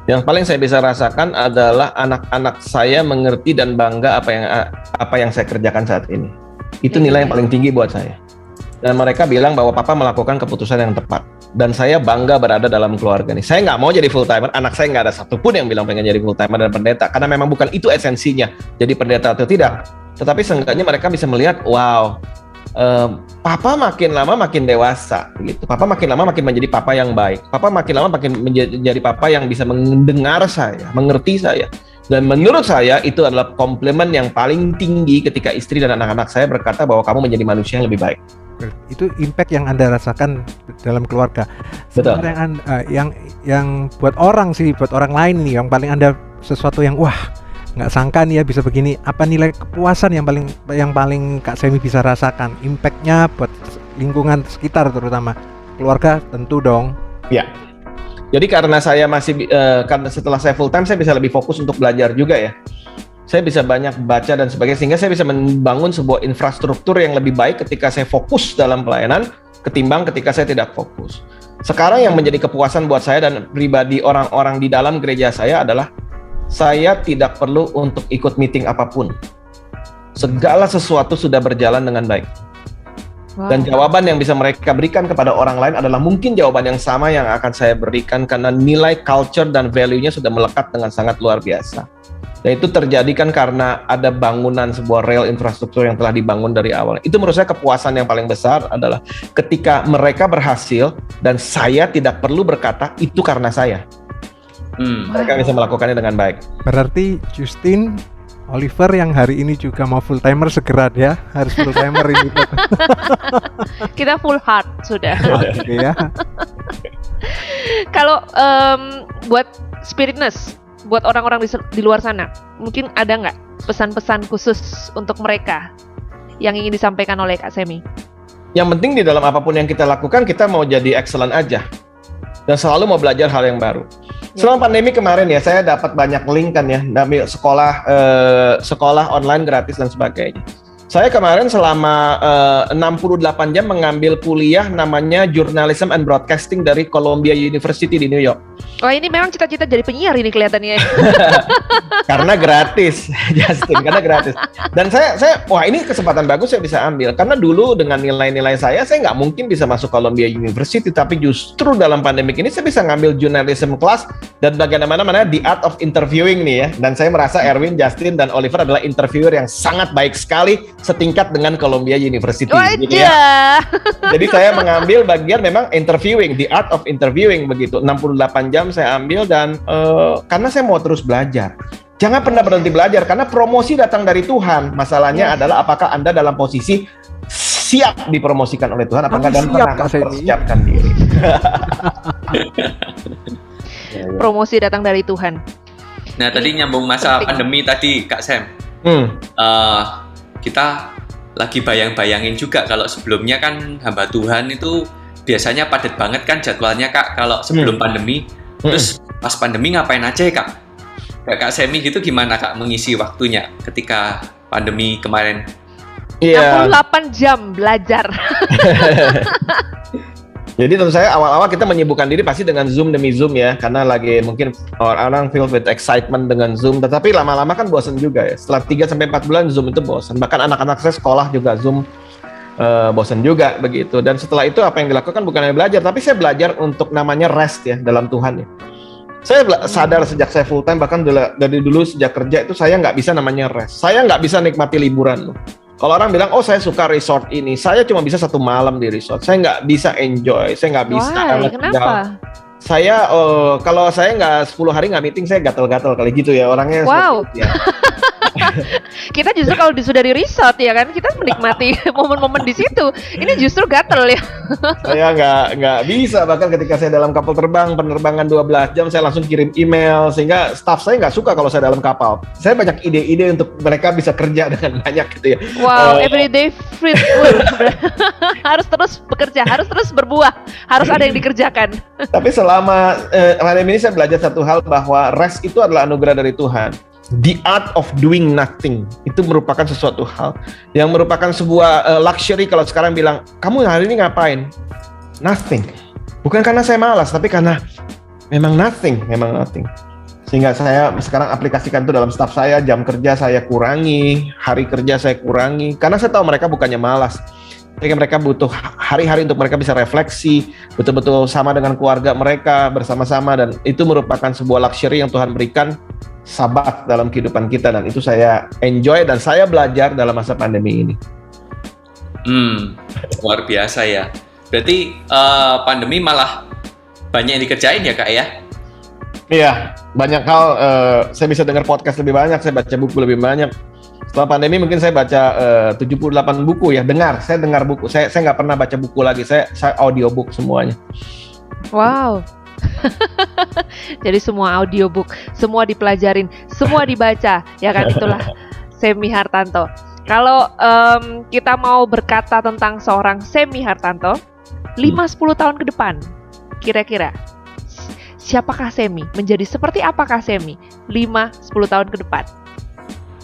Yang paling saya bisa rasakan adalah anak-anak saya mengerti dan bangga apa yang saya kerjakan saat ini. Itu nilai yang paling tinggi buat saya. Dan mereka bilang bahwa papa melakukan keputusan yang tepat. Dan saya bangga berada dalam keluarga ini. Saya nggak mau jadi full timer. Anak saya nggak ada satupun yang bilang pengen jadi full timer dan pendeta. Karena memang bukan itu esensinya. Jadi pendeta atau tidak. Tetapi seenggaknya mereka bisa melihat, wow, papa makin lama makin dewasa gitu. Papa makin lama makin menjadi papa yang baik. Papa makin lama makin menjadi papa yang bisa mendengar saya, mengerti saya. Dan menurut saya itu adalah komplimen yang paling tinggi ketika istri dan anak-anak saya berkata bahwa kamu menjadi manusia yang lebih baik. Itu impact yang Anda rasakan dalam keluarga. Betul. Yang buat orang sih, buat orang lain nih, yang paling Anda sesuatu yang wah, nggak sangka nih ya bisa begini. Apa nilai kepuasan yang paling Kak Semi bisa rasakan? Impactnya buat lingkungan sekitar, terutama keluarga tentu dong. Ya. Jadi karena saya masih karena setelah saya full time, saya bisa lebih fokus untuk belajar juga ya. Saya bisa banyak baca dan sebagainya, sehingga saya bisa membangun sebuah infrastruktur yang lebih baik ketika saya fokus dalam pelayanan ketimbang ketika saya tidak fokus. Sekarang yang menjadi kepuasan buat saya dan pribadi orang-orang di dalam gereja saya adalah saya tidak perlu untuk ikut meeting apapun. Segala sesuatu sudah berjalan dengan baik. Dan jawaban yang bisa mereka berikan kepada orang lain adalah mungkin jawaban yang sama yang akan saya berikan karena nilai culture dan value-nya sudah melekat dengan sangat luar biasa. Dan itu terjadi kan karena ada bangunan sebuah rel infrastruktur yang telah dibangun dari awal. Itu menurut saya kepuasan yang paling besar adalah ketika mereka berhasil dan saya tidak perlu berkata itu karena saya. Mereka bisa melakukannya dengan baik. Berarti Justin, Oliver yang hari ini juga mau full timer segera ya, harus full timer ini. Kita full heart sudah. Oke ya. Kalau buat Spiritness, buat orang-orang di luar sana, mungkin ada nggak pesan-pesan khusus untuk mereka yang ingin disampaikan oleh Kak Semi? Yang penting di dalam apapun yang kita lakukan, kita mau jadi excellent aja. Dan selalu mau belajar hal yang baru. Selama pandemi kemarin ya, saya dapat banyak link kan ya, dari sekolah online gratis dan sebagainya. Saya kemarin selama 68 jam mengambil kuliah namanya Journalism and Broadcasting dari Columbia University di New York. Wah, ini memang cita-cita jadi penyiar ini kelihatannya. Karena gratis, Justin, karena gratis. Dan saya, wah ini kesempatan bagus saya bisa ambil. Karena dulu dengan nilai-nilai saya nggak mungkin bisa masuk Columbia University, tapi justru dalam pandemik ini saya bisa ngambil journalism class dan bagaimana the art of interviewing nih ya. Dan saya merasa Erwin, Justin, dan Oliver adalah interviewer yang sangat baik sekali, setingkat dengan Columbia University. Gitu ya. Jadi saya mengambil bagian memang interviewing, the art of interviewing begitu. 68 jam saya ambil dan karena saya mau terus belajar. Jangan pernah berhenti belajar karena promosi datang dari Tuhan. Masalahnya adalah apakah Anda dalam posisi siap dipromosikan oleh Tuhan, apakah Anda pernah mempersiapkan diri. Promosi datang dari Tuhan. Nah, tadi nyambung masa pandemi tadi, Kak Sam. Kita lagi bayang-bayangin juga kalau sebelumnya kan hamba Tuhan itu biasanya padat banget kan jadwalnya, Kak, kalau sebelum pandemi. Terus pas pandemi ngapain aja ya, Kak? Kayak Kak Semi gitu gimana, Kak, mengisi waktunya ketika pandemi kemarin? 68 jam belajar. Jadi tentu saya awal-awal kita menyibukkan diri pasti dengan Zoom demi Zoom ya, karena lagi mungkin orang filled with excitement dengan Zoom, tetapi lama-lama kan bosan juga ya. Setelah 3-4 bulan Zoom itu bosan. Bahkan anak-anak saya sekolah juga Zoom bosan juga begitu. Dan setelah itu apa yang dilakukan bukan hanya belajar, tapi saya belajar untuk namanya rest ya dalam Tuhan ya. Saya sadar sejak saya full time, bahkan dari dulu sejak kerja itu saya nggak bisa namanya rest. Saya nggak bisa nikmati liburan loh. Kalau orang bilang, oh saya suka resort ini, saya cuma bisa 1 malam di resort. Saya nggak bisa enjoy, saya nggak bisa. Kenapa? Saya, kalau saya nggak 10 hari nggak meeting, saya gatel-gatel kali gitu ya orangnya. Wow. Ya. Kita justru kalau sudah di resort ya kan, kita menikmati momen-momen di situ. Ini justru gatel ya. Saya nggak bisa, bahkan ketika saya dalam kapal terbang, penerbangan 12 jam, saya langsung kirim email, sehingga staff saya nggak suka kalau saya dalam kapal. Saya banyak ide-ide untuk mereka bisa kerja dengan banyak gitu ya. Wow, everyday fruit. Harus terus bekerja, harus terus berbuah, harus ada yang dikerjakan. Tapi selama pandemi ini saya belajar satu hal, bahwa rest itu adalah anugerah dari Tuhan. The art of doing nothing itu merupakan sesuatu hal yang merupakan sebuah luxury. Kalau sekarang bilang, kamu hari ini ngapain? Nothing. Bukan karena saya malas, tapi karena memang nothing. Sehingga saya sekarang aplikasikan itu dalam staff saya, jam kerja saya kurangi, hari kerja saya kurangi, karena saya tahu mereka bukannya malas. Jadi mereka butuh hari-hari untuk mereka bisa refleksi, betul-betul sama dengan keluarga mereka bersama-sama, dan itu merupakan sebuah luxury yang Tuhan berikan, sabat dalam kehidupan kita, dan itu saya enjoy dan saya belajar dalam masa pandemi ini. Luar biasa ya. Berarti pandemi malah banyak yang dikerjain ya, Kak ya? Iya, banyak hal. Saya bisa dengar podcast lebih banyak, saya baca buku lebih banyak. Setelah pandemi mungkin saya baca 78 buku ya, saya dengar buku. Saya nggak pernah baca buku lagi, saya audiobook semuanya. Wow. Jadi semua audiobook, semua dipelajarin, semua dibaca, ya kan? Itulah Semi Hartanto. Kalau kita mau berkata tentang seorang Semi Hartanto 5-10 tahun ke depan, kira-kira siapakah Semi? Menjadi seperti apakah Semi 5-10 tahun ke depan?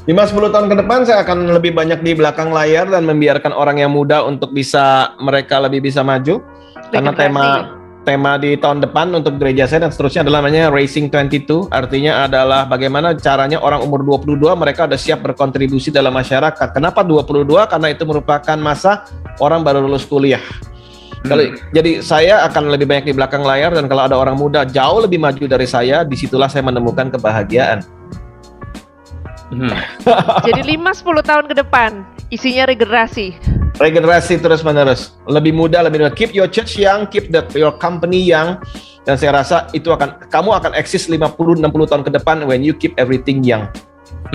5-10 tahun ke depan saya akan lebih banyak di belakang layar dan membiarkan orang yang muda untuk mereka lebih bisa maju. Karena tema di tahun depan untuk gereja saya dan seterusnya adalah namanya Racing 22. Artinya adalah bagaimana caranya orang umur 22 mereka sudah siap berkontribusi dalam masyarakat. Kenapa 22? Karena itu merupakan masa orang baru lulus kuliah. Jadi saya akan lebih banyak di belakang layar, dan kalau ada orang muda jauh lebih maju dari saya, disitulah saya menemukan kebahagiaan. Jadi 5-10 tahun ke depan isinya regenerasi Terus menerus, lebih muda, lebih muda. Keep your church young, keep your company young, dan saya rasa itu kamu akan eksis 50-60 tahun ke depan when you keep everything young.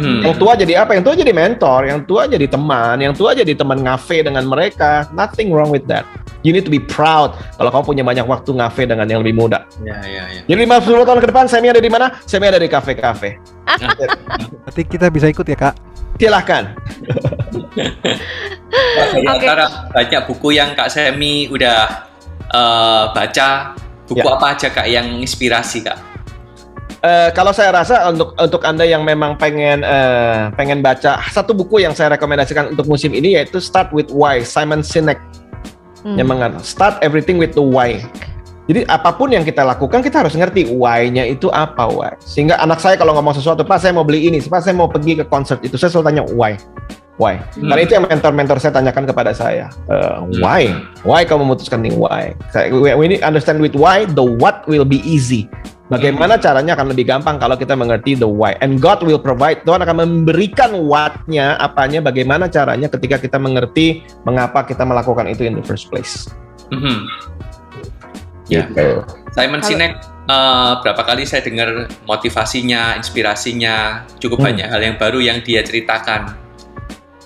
Yang tua jadi apa? Yang tua jadi mentor, yang tua jadi teman, yang tua jadi teman ngafe dengan mereka. Nothing wrong with that. You need to be proud kalau kamu punya banyak waktu ngafe dengan yang lebih muda. Jadi 50 tahun ke depan Semi ada di mana? Semi ada di kafe-kafe. Berarti kita bisa ikut ya, Kak? Silahkan. Antara banyak buku yang Kak Semi udah baca, buku apa aja Kak yang inspirasi Kak? Kalau saya rasa untuk Anda yang memang pengen baca satu buku yang saya rekomendasikan untuk musim ini, yaitu Start with Why, Simon Sinek. Yang mengatakan start everything with the why. Jadi apapun yang kita lakukan kita harus ngerti why-nya itu apa, why. Sehingga anak saya kalau ngomong sesuatu, Pak saya mau beli ini, Pak saya mau pergi ke konser itu, saya selalu tanya why. Karena itu yang mentor-mentor saya tanyakan kepada saya. Why kamu memutuskan nih why? We need understand with why, the what will be easy. Bagaimana caranya akan lebih gampang kalau kita mengerti the why. And God will provide. Tuhan akan memberikan what-nya, apanya, bagaimana caranya ketika kita mengerti mengapa kita melakukan itu in the first place. Gitu. Simon Sinek, berapa kali saya dengar motivasinya, inspirasinya, cukup banyak hal yang baru yang dia ceritakan.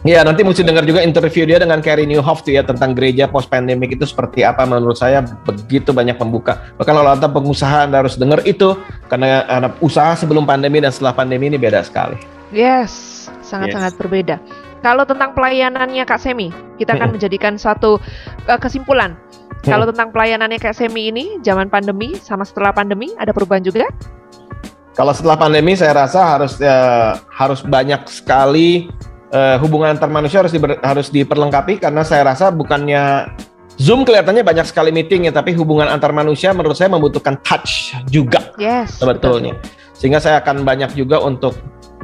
Ya, nanti mesti dengar juga interview dia dengan Carey Nieuwhof tuh ya, tentang gereja post pandemic itu seperti apa. Menurut saya begitu banyak membuka. Bahkan kalau Anda pengusaha, Anda harus dengar itu, karena usaha sebelum pandemi dan setelah pandemi ini beda sekali. Yes, sangat-sangat berbeda. Kalau tentang pelayanannya Kak Semi, kita akan menjadikan suatu kesimpulan. Kalau tentang pelayanannya Kak Semi ini, zaman pandemi sama setelah pandemi, ada perubahan juga? Kalau setelah pandemi, saya rasa harus banyak sekali hubungan antar manusia harus diperlengkapi, karena saya rasa bukannya Zoom kelihatannya banyak sekali meeting ya, tapi hubungan antar manusia menurut saya membutuhkan touch juga. Yes, sebetulnya. Sehingga saya akan banyak juga untuk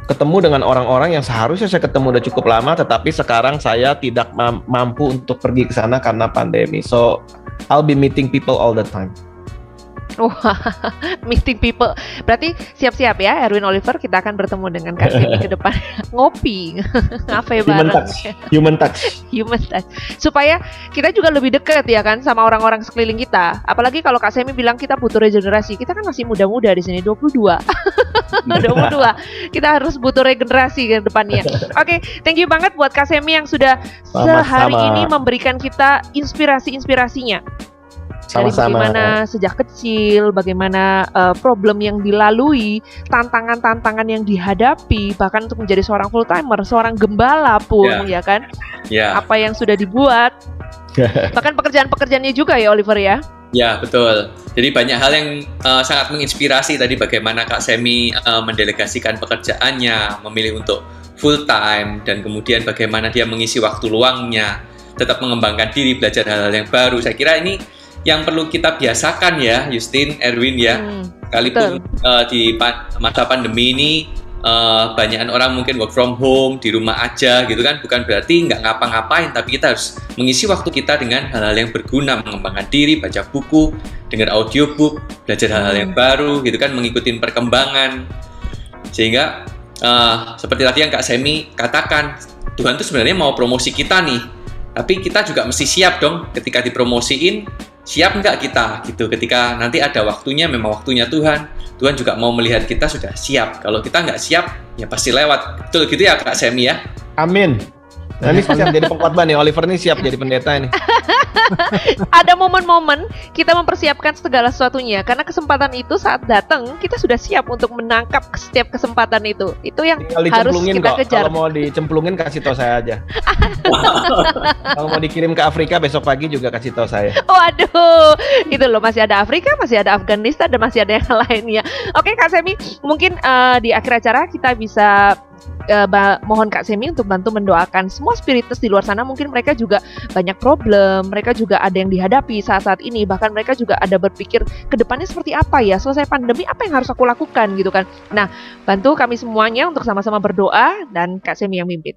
ketemu dengan orang-orang yang seharusnya saya ketemu udah cukup lama, tetapi sekarang saya tidak mampu untuk pergi ke sana karena pandemi. So I'll be meeting people all the time. Wah, meeting people. Berarti siap-siap ya, Erwin Oliver, kita akan bertemu dengan Kak Semi ke depan. Ngopi, ngafe bareng. Human touch. Supaya kita juga lebih dekat ya kan sama orang-orang sekeliling kita. Apalagi kalau Kak Semi bilang kita butuh regenerasi. Kita kan masih muda-muda di sini, 22. 22. Kita harus butuh regenerasi ke depannya. Oke, thank you banget buat Kak Semi yang sudah sehari ini memberikan kita inspirasi-inspirasinya. Dari bagaimana sejak kecil, bagaimana problem yang dilalui, tantangan-tantangan yang dihadapi, bahkan untuk menjadi seorang full timer, seorang gembala pun, ya kan? Apa yang sudah dibuat, bahkan pekerjaan-pekerjaannya juga ya Oliver ya? Ya betul. Jadi banyak hal yang sangat menginspirasi tadi, bagaimana Kak Semi mendelegasikan pekerjaannya, memilih untuk full time, dan kemudian bagaimana dia mengisi waktu luangnya, tetap mengembangkan diri, belajar hal-hal yang baru. Saya kira ini yang perlu kita biasakan ya, Justin, Erwin ya. Sekalipun di masa pandemi ini banyak orang mungkin work from home, di rumah aja gitu kan, bukan berarti nggak ngapa-ngapain, tapi kita harus mengisi waktu kita dengan hal-hal yang berguna, mengembangkan diri, baca buku, dengar audiobook, belajar hal-hal yang baru gitu kan, mengikuti perkembangan. Sehingga seperti tadi yang Kak Semi katakan, Tuhan tuh sebenarnya mau promosi kita nih, tapi kita juga mesti siap dong ketika dipromosiin. Siap nggak kita gitu, ketika nanti ada waktunya, memang waktunya Tuhan juga mau melihat kita sudah siap. Kalau kita nggak siap, ya pasti lewat. Betul gitu ya Kak Semi ya? Amin. Nah, ini siap jadi pengkhotbah nih, Oliver ini siap jadi pendeta ini. Ada momen-momen kita mempersiapkan segala sesuatunya, karena kesempatan itu saat datang kita sudah siap untuk menangkap setiap kesempatan itu. Itu yang harus kita kejar. Kalau mau dicemplungin kasih tahu saya aja. Kalau mau dikirim ke Afrika besok pagi juga kasih tahu saya. Waduh, itu loh, masih ada Afrika, masih ada Afghanistan, dan masih ada yang lainnya. Oke Kak Semi, mungkin di akhir acara kita bisa mohon Kak Semi untuk bantu mendoakan semua spiritus di luar sana. Mungkin mereka juga banyak problem, mereka juga ada yang dihadapi saat-saat ini, bahkan mereka juga ada berpikir ke depannya seperti apa ya, selesai pandemi apa yang harus aku lakukan gitu kan. Nah, bantu kami semuanya untuk sama-sama berdoa, dan Kak Semi yang mimpin.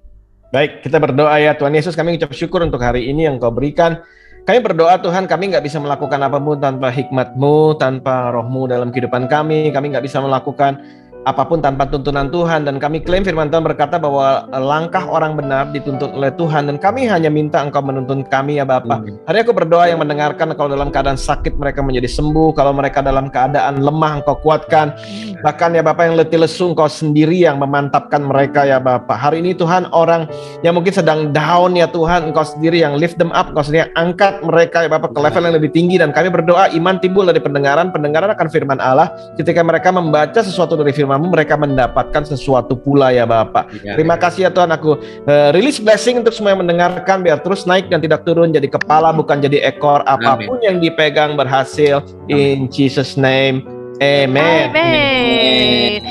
Baik, kita berdoa ya. Tuhan Yesus, kami ucap syukur untuk hari ini yang Kau berikan. Kami berdoa Tuhan, kami nggak bisa melakukan apapun tanpa hikmat-Mu, tanpa roh-Mu dalam kehidupan kami. Kami nggak bisa melakukan apapun tanpa tuntunan Tuhan. Dan kami klaim firman Tuhan berkata bahwa langkah orang benar dituntut oleh Tuhan. Dan kami hanya minta Engkau menuntun kami ya Bapa. Hari aku berdoa yang mendengarkan, kalau dalam keadaan sakit mereka menjadi sembuh. Kalau mereka dalam keadaan lemah Engkau kuatkan. Bahkan ya Bapa yang letih lesu, Engkau sendiri yang memantapkan mereka ya Bapa. Hari ini Tuhan, orang yang mungkin sedang down ya Tuhan, Engkau sendiri yang lift them up. Engkau sendiri yang angkat mereka ya Bapa ke level yang lebih tinggi. Dan kami berdoa iman timbul dari pendengaran akan firman Allah. Ketika mereka membaca sesuatu dari firman, mereka mendapatkan sesuatu pula ya Bapak. Terima kasih ya Tuhan, aku release blessing untuk semua yang mendengarkan, biar terus naik dan tidak turun, jadi kepala bukan jadi ekor. Apapun yang dipegang berhasil. In Jesus name, amen. Amen.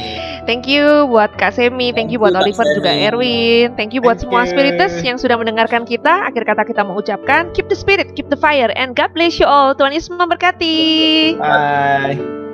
Thank you buat Kak Semi, thank you buat Oliver juga Erwin, thank you buat semua spiritus yang sudah mendengarkan kita. Akhir kata kita mengucapkan keep the spirit, keep the fire, and God bless you all. Tuhan Yesus memberkati. Bye.